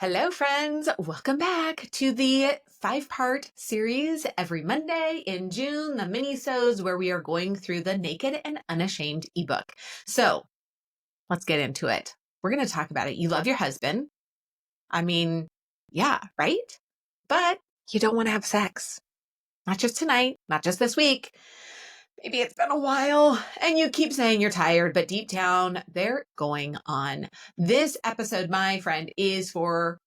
Hello, friends. Welcome back to the 5-part series every Monday in June, the mini-sodes where we are going through the Naked and Unashamed ebook. So let's get into it. We're going to talk about it. You love your husband. I mean, yeah, right? But you don't want to have sex. Not just tonight, not just this week. Maybe it's been a while and you keep saying you're tired, but deep down, they're going on. This episode, my friend, is for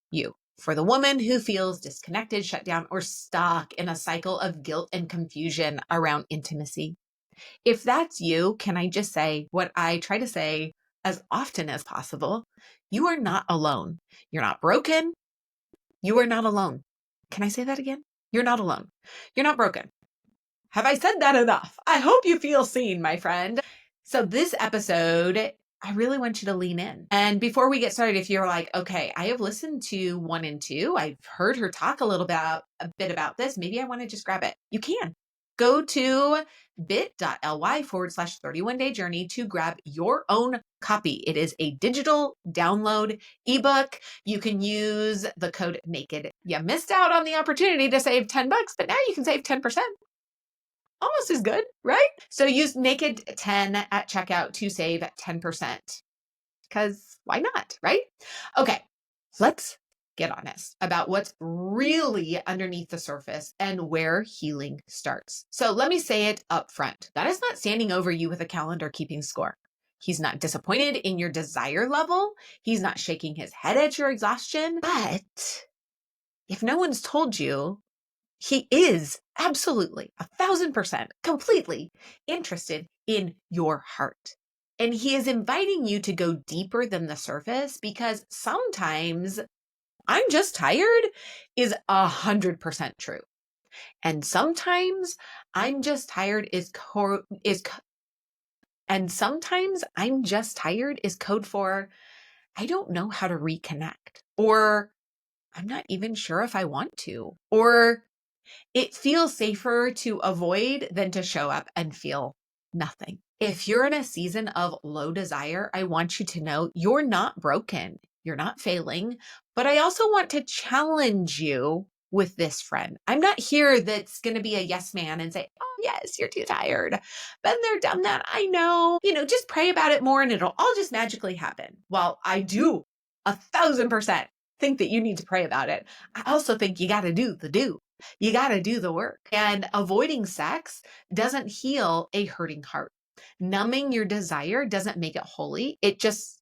you, for the woman who feels disconnected, shut down, or stuck in a cycle of guilt and confusion around intimacy. If that's you, can I just say what I try to say as often as possible? You are not alone. You're not broken. You are not alone. Can I say that again? You're not alone. You're not broken. Have I said that enough? I hope you feel seen, my friend. So this episode, I really want you to lean in. And before we get started, if you're like, okay, I have listened to 1 and 2, I've heard her talk a bit about this, maybe I want to just grab it. You can. Go to bit.ly/31day journey to grab your own copy. It is a digital download ebook. You can use the code NAKED. You missed out on the opportunity to save $10, but now you can save 10%. Almost as good, right? So use Naked 10 at checkout to save 10%. Because why not, right? Okay, let's get honest about what's really underneath the surface and where healing starts. So let me say it up front. God is not standing over you with a calendar keeping score. He's not disappointed in your desire level. He's not shaking his head at your exhaustion. But if no one's told you, he is absolutely 1,000% completely interested in your heart. And he is inviting you to go deeper than the surface because sometimes I'm just tired is 100% true. And sometimes I'm just tired is code for I don't know how to reconnect, or I'm not even sure if I want to, or it feels safer to avoid than to show up and feel nothing. If you're in a season of low desire, I want you to know you're not broken. You're not failing. But I also want to challenge you with this, friend. I'm not here that's going to be a yes man and say, oh, yes, you're too tired. Been there, done that. I know. Just pray about it more and it'll all just magically happen. Well, I do 1,000% think that you need to pray about it. I also think you got to do the do. You got to do the work. And avoiding sex doesn't heal a hurting heart. Numbing your desire doesn't make it holy. It just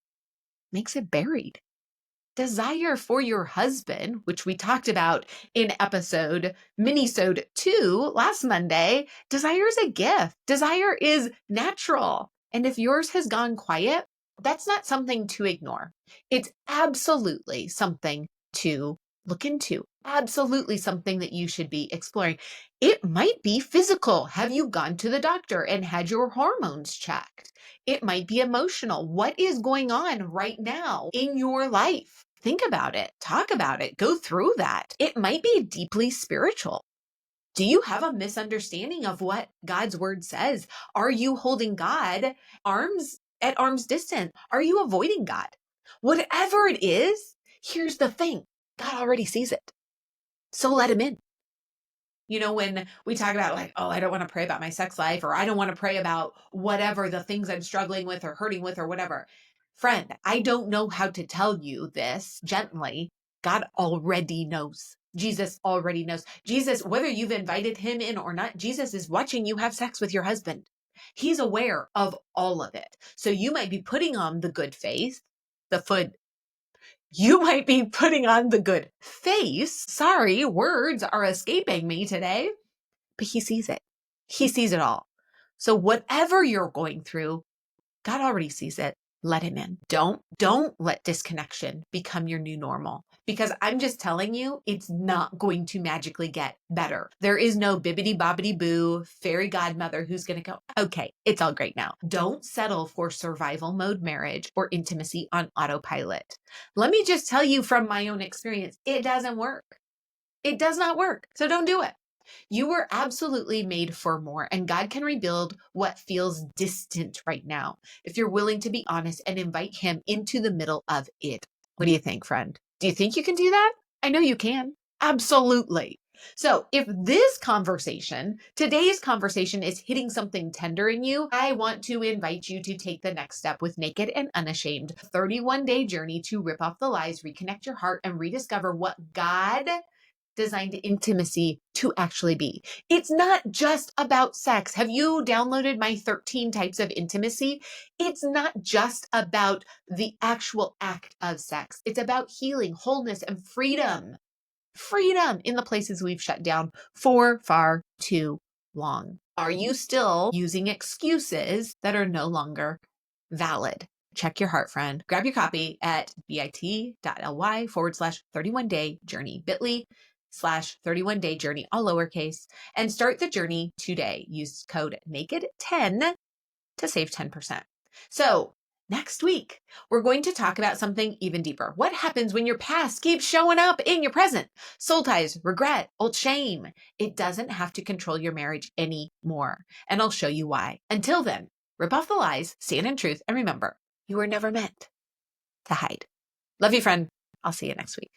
makes it buried. Desire for your husband, which we talked about in minisode 2 last Monday, desire is a gift. Desire is natural. And if yours has gone quiet, that's not something to ignore. It's absolutely something to look into. Absolutely something that you should be exploring. It might be physical. Have you gone to the doctor and had your hormones checked? It might be emotional. What is going on right now in your life? Think about it. Talk about it. Go through that. It might be deeply spiritual. Do you have a misunderstanding of what God's word says? Are you holding God at arm's distance? Are you avoiding God? Whatever it is, here's the thing. God already sees it. So let him in. When we talk about like, oh, I don't want to pray about my sex life, or I don't want to pray about whatever the things I'm struggling with or hurting with or whatever. Friend, I don't know how to tell you this gently. God already knows. Jesus already knows. Jesus, whether you've invited him in or not, Jesus is watching you have sex with your husband. He's aware of all of it. So you might be putting on the good faith, you might be putting on the good face. Sorry, words are escaping me today, but he sees it. He sees it all. So whatever you're going through, God already sees it. Let him in. Don't let disconnection become your new normal, because I'm just telling you, it's not going to magically get better. There is no bibbity bobbity boo fairy godmother who's going to go, okay, it's all great now. Don't settle for survival mode marriage or intimacy on autopilot. Let me just tell you from my own experience, it doesn't work. It does not work. So don't do it. You were absolutely made for more, and God can rebuild what feels distant right now if you're willing to be honest and invite him into the middle of it. What do you think, friend? Do you think you can do that? I know you can. Absolutely. So, if today's conversation is hitting something tender in you, I want to invite you to take the next step with Naked and Unashamed, 31-day journey to rip off the lies, reconnect your heart, and rediscover what God designed intimacy to actually be. It's not just about sex. Have you downloaded my 13 types of intimacy? It's not just about the actual act of sex. It's about healing, wholeness, and freedom. Freedom in the places we've shut down for far too long. Are you still using excuses that are no longer valid? Check your heart, friend. Grab your copy at bit.ly/31-day journey, bit.ly/31-day journey, all lowercase, and start the journey today. Use code NAKED10 to save 10%. So next week, we're going to talk about something even deeper. What happens when your past keeps showing up in your present? Soul ties, regret, old shame. It doesn't have to control your marriage anymore. And I'll show you why. Until then, rip off the lies, stand in truth, and remember, you were never meant to hide. Love you, friend. I'll see you next week.